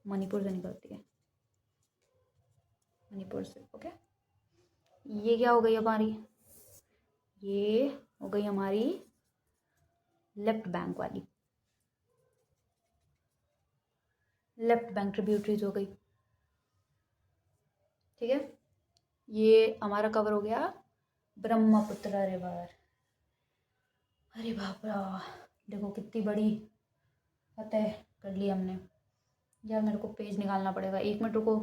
मणिपुर से निकलती है, मणिपुर से। ओके, ये क्या हो गई हमारी, ये हो गई हमारी लेफ्ट बैंक वाली, लेफ्ट बैंक ट्रिब्यूटरीज हो गई। ठीक है, ये हमारा कवर हो गया ब्रह्मपुत्र रिवर। अरे बाप रे, देखो कितनी बड़ी फतेह कर ली हमने। यार मेरे को पेज निकालना पड़ेगा, 1 मिनट रुको,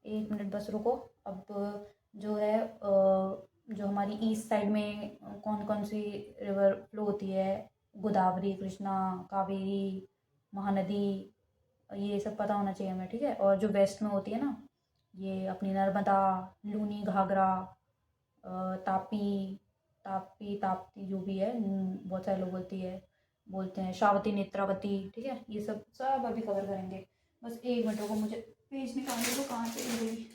1 मिनट बस रुको। अब जो है जो हमारी ईस्ट साइड में कौन कौन सी रिवर फ्लो होती है, गोदावरी, कृष्णा, कावेरी, महानदी, ये सब पता होना चाहिए हमें। ठीक है, और जो वेस्ट में होती है ना, ये अपनी नर्मदा, लूनी, घाघरा, तापी, ताप्ती जो भी है, बहुत सारे लोग बोलते हैं शावती, नेत्रावती। ठीक है, ये सब सब अभी कवर करेंगे। बस 1 मिनट को मुझे पेज निकालने को, कहाँ चली गई।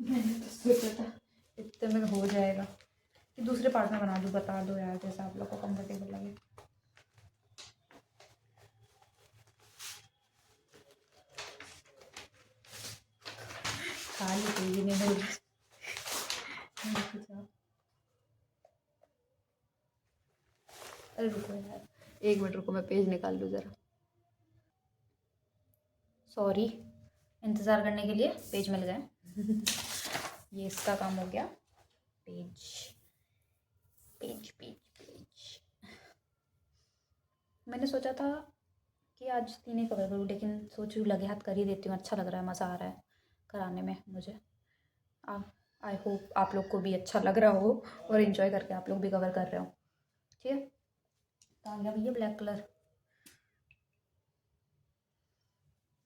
मैंने तो सोचा था इतने में हो जाएगा, कि दूसरे पार्ट में बना दूँ, बता दो यार जैसा आप लोग को कंफर्टेबल लगे। खाली पेज नहीं हो रही। अरे रुको यार, 1 मिनट रुको, मैं पेज निकाल लूँ ज़रा। सॉरी, इंतज़ार करने के लिए, पेज मिल गए। ये इसका काम हो गया, पेज पेज पेज पेज। मैंने सोचा था कि आज 3 ही कवर करूँ, लेकिन सोच रही लगे हाथ कर ही देती हूँ, अच्छा लग रहा है, मज़ा आ रहा है कराने में मुझे। आई होप आप लोग को भी अच्छा लग रहा हो और इन्जॉय करके आप लोग भी कवर कर रहे हो। ठीक है, तो आ गया भैया ब्लैक कलर,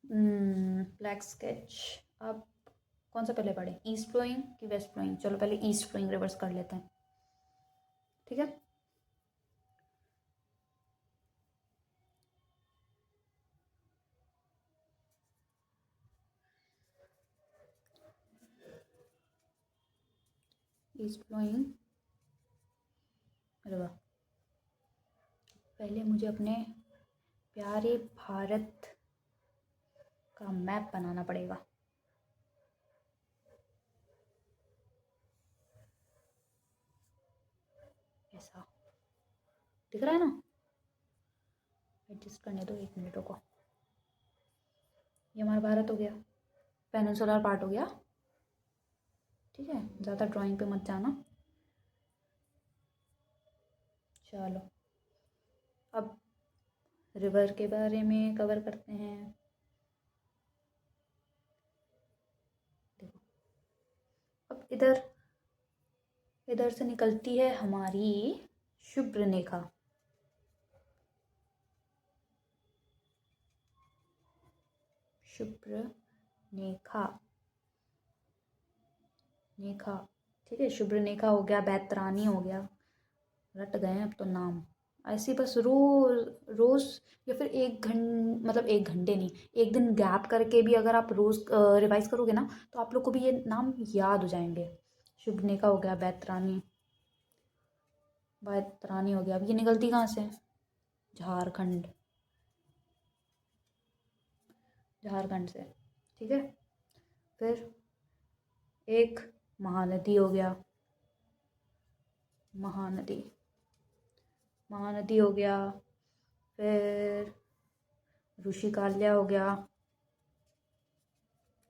ब्लैक स्केच। अब कौन सा पहले पढ़े, ईस्ट फ्लोइंग कि वेस्ट फ्लोइंग? चलो पहले ईस्ट फ्लोइंग रिवर्स कर लेते हैं। ठीक है, ईस्ट फ्लोइंग रिवर। पहले मुझे अपने प्यारे भारत का मैप बनाना पड़ेगा। ऐसा दिख रहा है ना, एडजस्ट करने दो, 1 मिनट को। ये हमारा भारत हो गया, पेनिनसुलर पार्ट हो गया। ठीक है, ज़्यादा ड्राइंग पे मत जाना। चलो अब रिवर के बारे में कवर करते हैं। देखो, अब इधर इधर से निकलती है हमारी शुभ्रनेखा। शुभ्रनेखा, नेखा। ठीक है, शुभ्रनेखा हो गया, बैतरानी हो गया, रट गए हैं अब तो नाम। ऐसे बस रोज रोज, या फिर 1 घंटे, मतलब 1 घंटे नहीं, 1 दिन गैप करके भी अगर आप रोज रिवाइज करोगे ना, तो आप लोग को भी ये नाम याद हो जाएंगे। शुभनेखा हो गया, बैतरानी, बैतरानी हो गया। अब ये निकलती कहाँ से, झारखंड, झारखंड से। ठीक है, फिर एक महानदी हो गया, महानदी, महानदी हो गया। फिर ऋषिकाल्या हो गया,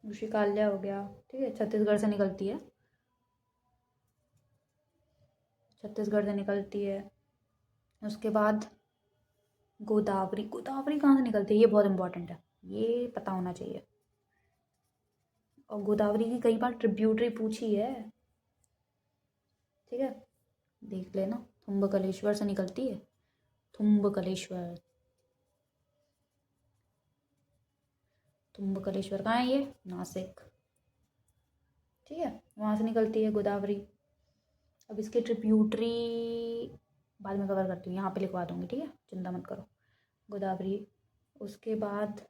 ऋषिकाल्या हो गया। ठीक है, छत्तीसगढ़ से निकलती है, छत्तीसगढ़ से निकलती है। उसके बाद गोदावरी, गोदावरी कहाँ से निकलती है, ये बहुत इंपॉर्टेंट है, ये पता होना चाहिए। और गोदावरी की कई बार ट्रिब्यूटरी पूछी है। ठीक है, देख लेना, थुम्बकलेश्वर से निकलती है, थुम्बकलेश्वर, थुम्बकलेश्वर कहाँ है ये, नासिक। ठीक है, वहाँ से निकलती है गोदावरी। अब इसके ट्रिब्यूटरी बाद में कवर करती हूँ, यहाँ पे लिखवा दूँगी। ठीक है, चिंता मत करो। गोदावरी, उसके बाद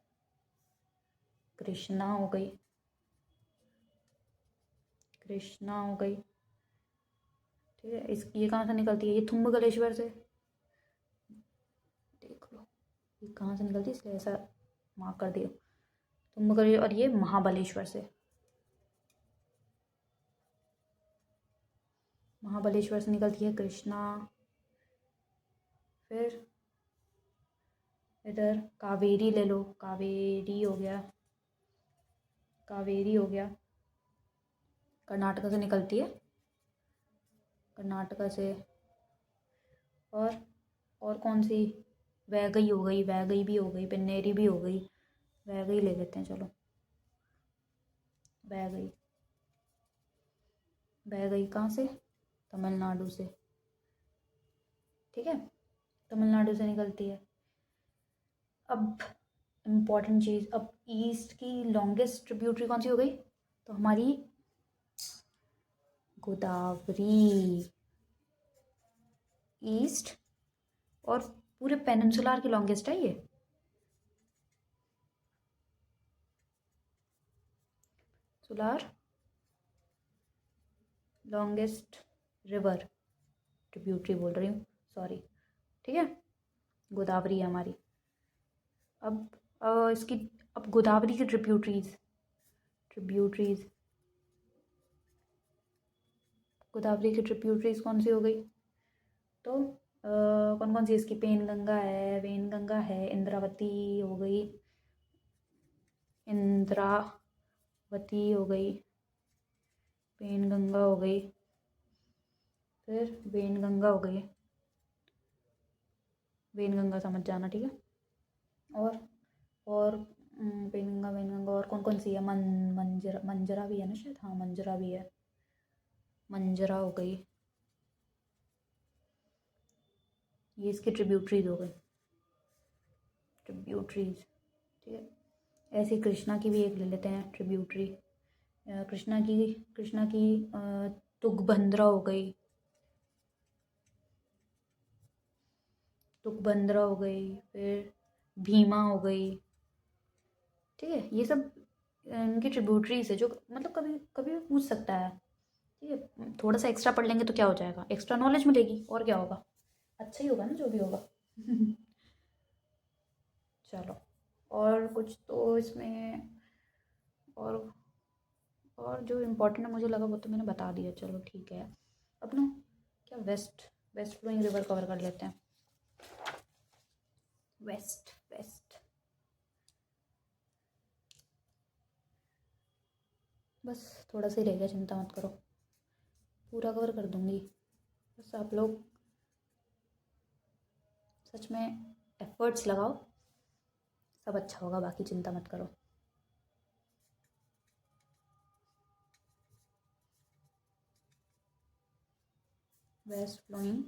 कृष्णा हो गई, कृष्णा हो गई, ठीक है। इस ये कहाँ से निकलती है, ये थुम्बकलेश्वर से, देख लो ये कहाँ से निकलती है, इसलिए ऐसा मार्क कर दिया थुम्बकलेश्वर। और ये महाबलेश्वर से, महाबलेश्वर से निकलती है कृष्णा। फिर इधर कावेरी ले लो, कावेरी हो गया, कावेरी हो गया, कर्नाटक से निकलती है, कर्नाटक से। और और कौन सी, वैगई हो गई, वैगई भी हो गई, पिन्नेरी भी हो गई, वैगई ले लेते हैं चलो, वैगई। वैगई कहाँ से, तमिलनाडु से, ठीक है, तमिलनाडु से निकलती है। अब इम्पॉर्टेंट चीज़, अब ईस्ट की लॉन्गेस्ट ट्रिब्यूटरी कौन सी हो गई, तो हमारी गोदावरी, ईस्ट, और पूरे पेनिनसुलार की लॉन्गेस्ट है ये। सुलार लॉन्गेस्ट रिवर, ट्रिब्यूटरी बोल रही हूँ, सॉरी, ठीक है, गोदावरी है हमारी। अब इसकी, अब गोदावरी की ट्रिब्यूटरीज, ट्रिब्यूटरीज, गोदावरी की ट्रिब्यूटरीज कौन सी हो गई, तो कौन कौन सी इसकी, पेनगंगा है, वेनगंगा है, इंद्रावती हो गई, इंद्रावती हो गई, पेनगंगा हो गई, फिर वेनगंगा हो गई, वेनगंगा समझ जाना, ठीक है। और पेनगंगा, वेनगंगा, और कौन कौन सी है, मंजरा, मंजरा भी है ना शायद, हाँ मंजरा भी है, मंजरा हो गई, ये इसकी ट्रिब्यूटरीज हो गई, ट्रिब्यूटरीज, ठीक है। ऐसे कृष्णा की भी एक ले लेते हैं ट्रिब्यूटरी, कृष्णा की तुंगभद्रा हो गई, तुंगभद्रा हो गई, फिर भीमा हो गई, ठीक है। ये सब इनकी ट्रिब्यूटरीज है, जो मतलब कभी कभी भी पूछ सकता है, ठीक है। थोड़ा सा एक्स्ट्रा पढ़ लेंगे तो क्या हो जाएगा, एक्स्ट्रा नॉलेज मिलेगी, और क्या होगा, अच्छा ही होगा ना जो भी होगा। चलो, और कुछ तो इसमें, और और जो इम्पोर्टेंट है मुझे लगा वो तो मैंने बता दिया, चलो ठीक है। अब ना क्या, west, west flowing river cover कर लेते हैं, वेस्ट, वेस्ट, बस थोड़ा सा ही रह गया, चिंता मत करो, पूरा कवर कर दूंगी, बस आप लोग सच में एफर्ट्स लगाओ, सब अच्छा होगा, बाकी चिंता मत करो। वेस्ट फ्लोइंग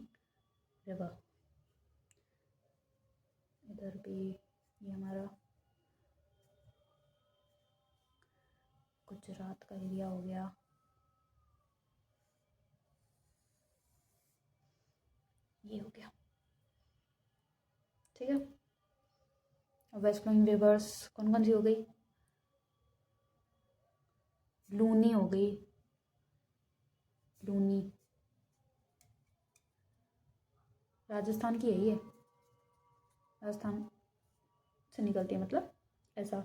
रिवर, इधर भी ये हमारा गुजरात का एरिया हो गया, ये हो गया, ठीक है। वेस्ट फ्लोइंग रिवर्स कौन कौन सी हो गई, लूनी हो गई, लूनी, राजस्थान की है ये, राजस्थान से निकलती है, मतलब ऐसा,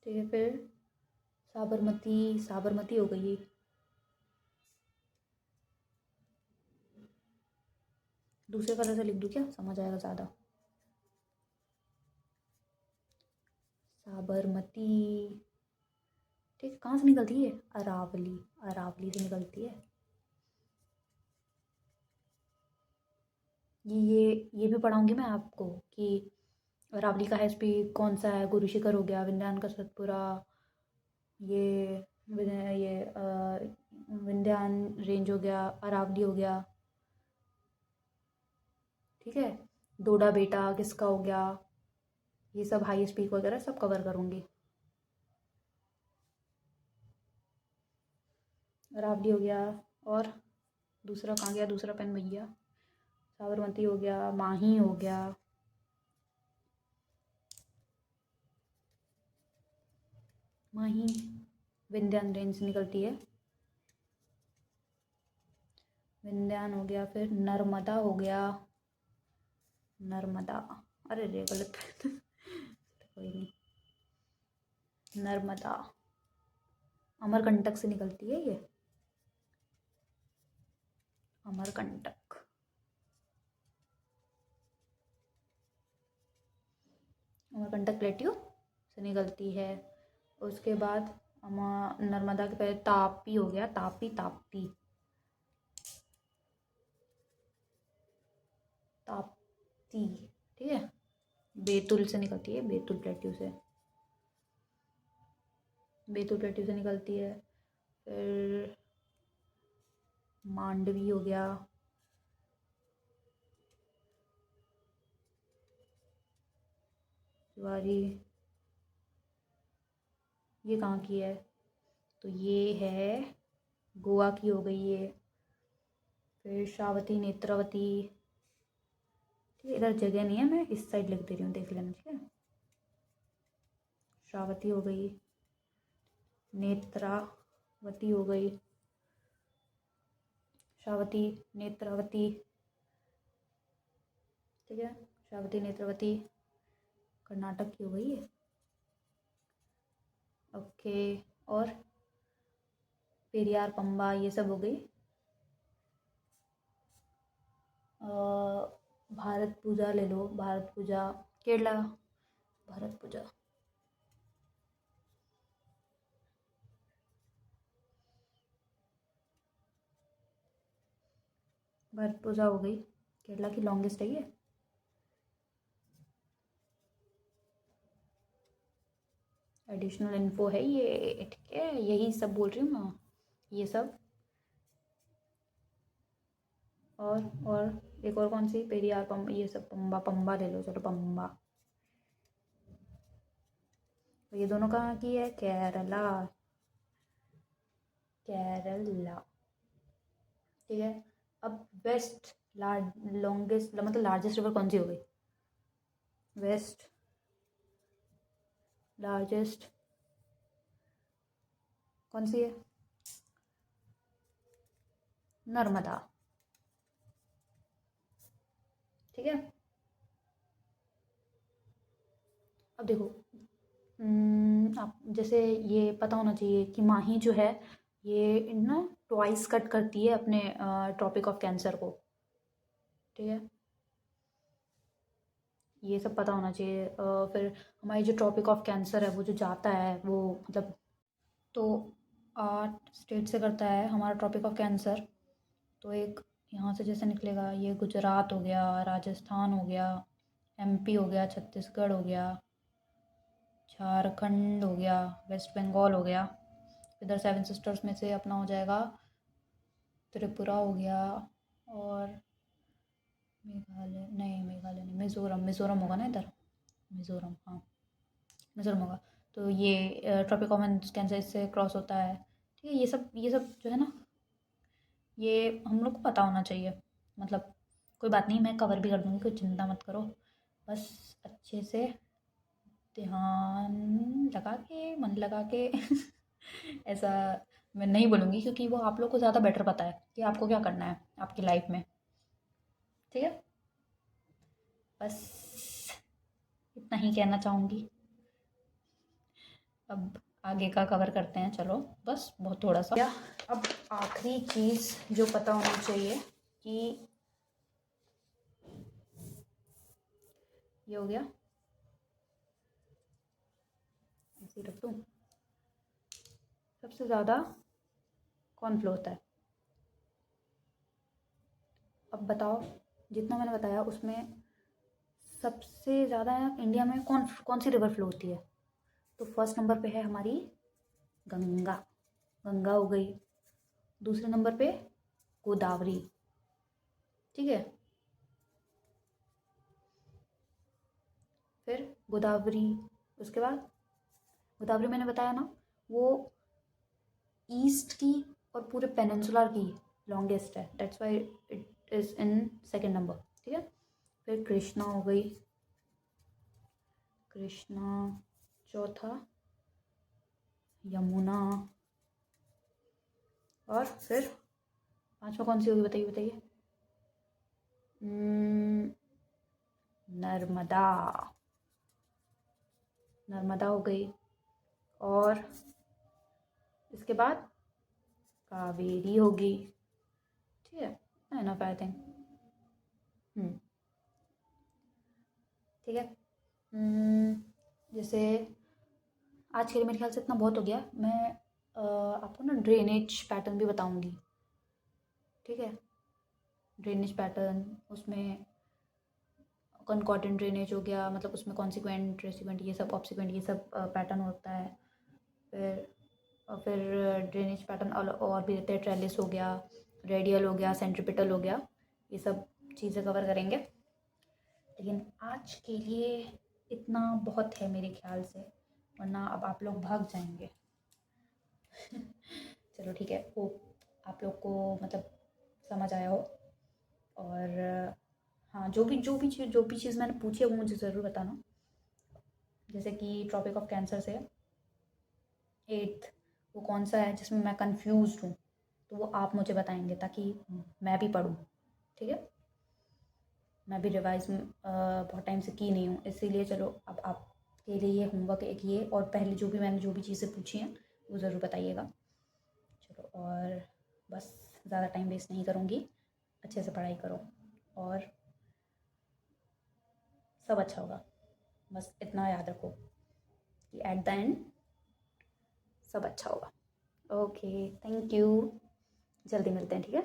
ठीक है। फिर साबरमती, साबरमती हो गई, दूसरे कलर से लिख दूँ क्या, समझ आएगा ज़्यादा, साबरमती, ठीक, कहाँ से निकलती है, अरावली, अरावली से निकलती है। ये भी पढ़ाऊंगी मैं आपको कि अरावली का हाईएस्ट पीक कौन सा है, गुरु शिखर हो गया, विंध्यान का सतपुरा, ये विंध्यान रेंज हो गया, अरावली हो गया, ठीक है। डोडा बेटा किसका हो गया, ये सब हाईएस्ट पीक वगैरह सब कवर करूँगी। अरावली हो गया, और दूसरा कहाँ गया, दूसरा पेन भैया, साबरमती हो गया, माही हो गया, माही विंध्यान रेंज से निकलती है। विंध्यान हो गया, फिर नर्मदा हो गया, नर्मदा, अरे रे गलत कोई नहीं, नर्मदा अमरकंटक से निकलती है ये, अमरकंटक। अमरकंटक प्लेट्यू से निकलती है। उसके बाद नर्मदा के पहले तापी हो गया, तापी, ताप्ती, ताप्ती, ठीक है। बैतूल से निकलती है, बैतूल प्लेट्यू से, बैतूल प्लेट्यू से निकलती है। फिर मांडवी हो गया, ज्वारी, ये कहाँ की है, तो ये है गोवा की हो गई ये। फिर शावती, नेत्रावती, ठीक है, इधर जगह नहीं है, मैं इस साइड लिख दे रही हूँ, देख लेना, ठीक है। शावती हो गई, नेत्रावती हो गई, शावती, नेत्रावती, ठीक है, शावती, नेत्रावती, कर्नाटक की हो गई है, ओके। और पेरियार, पंबा, ये सब हो गई। भारत पूजा ले लो, भारत पूजा, केरला, भारत पूजा, भारत पूजा हो गई, केरला की लॉन्गेस्ट है ये। एडिशनल इन्फो है ये, ठीक है, यही सब बोल रही हूँ मैं, ये सब। और एक और कौन सी, पेरियार, पम, ये सब, पंबा, पंबा ले लो, चलो पंबा। ये दोनों कहाँ की है, केरला, केरला, ठीक है। अब वेस्ट लॉन्गेस्ट मतलब लार्जेस्ट रिवर कौन सी हो गई, वेस्ट लार्जेस्ट कौन सी है, नर्मदा, ठीक है। अब देखो, आप जैसे ये पता होना चाहिए कि माही जो है ये ना ट्वाइस कट करती है अपने ट्रॉपिक ऑफ कैंसर को, ठीक है, ये सब पता होना चाहिए। फिर हमारी जो ट्रॉपिक ऑफ कैंसर है वो जो जाता है वो मतलब, तो 8 स्टेट से करता है हमारा ट्रॉपिक ऑफ कैंसर। तो एक यहाँ से जैसे निकलेगा, ये गुजरात हो गया, राजस्थान हो गया, एमपी हो गया, छत्तीसगढ़ हो गया, झारखंड हो गया, वेस्ट बंगाल हो गया। इधर 7 सिस्टर्स में से अपना हो जाएगा त्रिपुरा हो गया, और मेघालय नहीं, मेघालय नहीं, मिज़ोरम, मिज़ोरम होगा ना इधर, मिज़ोरम, हाँ मिज़ोरम होगा। तो ये ट्रॉपिक ऑफ कैंसर इससे क्रॉस होता है, ठीक है। ये सब जो है ना, ये हम लोग को पता होना चाहिए, मतलब कोई बात नहीं, मैं कवर भी कर दूँगी, कोई चिंता मत करो, बस अच्छे से ध्यान लगा के, मन लगा के ऐसा मैं नहीं बोलूँगी, क्योंकि वो आप लोग को ज़्यादा बेटर पता है कि आपको क्या करना है आपकी लाइफ में, ठीक है। बस इतना ही कहना चाहूँगी। अब आगे का कवर करते हैं, चलो बस बहुत थोड़ा सा। अब आखिरी चीज़ जो पता होनी चाहिए कि ये हो गया, ऐसे रख दूँ, सबसे ज़्यादा कौन फ्लो होता है, अब बताओ, जितना मैंने बताया उसमें सबसे ज़्यादा इंडिया में कौन कौन सी रिवर फ्लो होती है, तो फर्स्ट नंबर पे है हमारी गंगा, गंगा हो गई। दूसरे नंबर पे गोदावरी, ठीक है, फिर गोदावरी, उसके बाद गोदावरी मैंने बताया ना, वो ईस्ट की और पूरे पेनिनसुलर की लॉन्गेस्ट है, that's why it is in second number, ठीक है। फिर कृष्णा हो गई, कृष्णा चौथा, यमुना, और फिर पांचवा कौन सी होगी, बताइए बताइए। नर्मदा, नर्मदा हो गई। और इसके बाद कावेरी होगी। ठीक है, एनफ आई थिंक। ठीक है। जैसे आज के लिए मेरे ख्याल से इतना बहुत हो गया। मैं आपको ना ड्रेनेज पैटर्न भी बताऊंगी। ठीक है, ड्रेनेज पैटर्न, उसमें कॉन्कॉर्डेंट ड्रेनेज हो गया, मतलब उसमें कॉन्सिक्वेंट, रेसिक्वेंट, ये सब ऑब्सिक्वेंट, ये सब पैटर्न होता है। फिर ड्रेनेज पैटर्न और भी रहते हैं। ट्रेलिस हो गया, रेडियल हो गया, सेंट्रिपिटल हो गया, ये सब चीज़ें कवर करेंगे। लेकिन आज के लिए इतना बहुत है मेरे ख्याल से, वरना अब आप लोग भाग जाएंगे। चलो ठीक है, वो आप लोग को मतलब समझ आया हो। और हाँ, जो भी चीज़ मैंने पूछी है वो मुझे ज़रूर बताना। जैसे कि ट्रॉपिक ऑफ कैंसर से 8th वो कौन सा है जिसमें मैं कंफ्यूज हूँ, तो वो आप मुझे बताएंगे ताकि मैं भी पढूँ। ठीक है, मैं भी रिवाइज बहुत टाइम से की नहीं हूँ, इसीलिए चलो अब आपके लिए ये होमवर्क एक ये, और पहले मैंने जो भी चीज़ें पूछी हैं वो ज़रूर बताइएगा। चलो, और बस ज़्यादा टाइम वेस्ट नहीं करूँगी, अच्छे से पढ़ाई करो और सब अच्छा होगा। बस इतना याद रखो कि एट द एंड सब अच्छा होगा। Okay, thank you. जल्दी मिलते हैं, ठीक है।